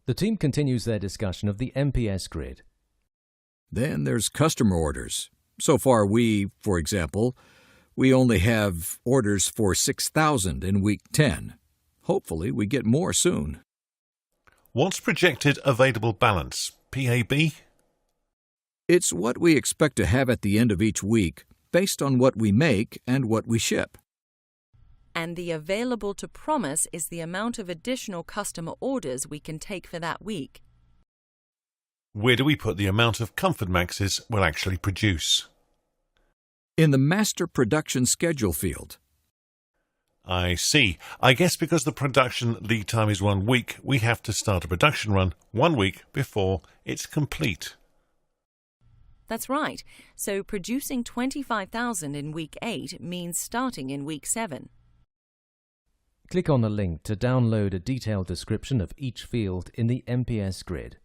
The team continues their discussion of the MPS grid. Then there's customer orders. So far for example, we only have orders for 6,000 in week 10. Hopefully we get more soon. What's projected available balance, PAB? It's what we expect to have at the end of each week, based on what we make and what we ship. And the available to promise is the amount of additional customer orders we can take for that week. Where do we put the amount of Comfort Maxes we'll actually produce? In the master production schedule field. I see. I guess because the production lead time is 1 week, we have to start a production run 1 week before it's complete. That's right. So producing 25,000 in week 8 means starting in week 7. Click on the link to download a detailed description of each field in the MPS grid.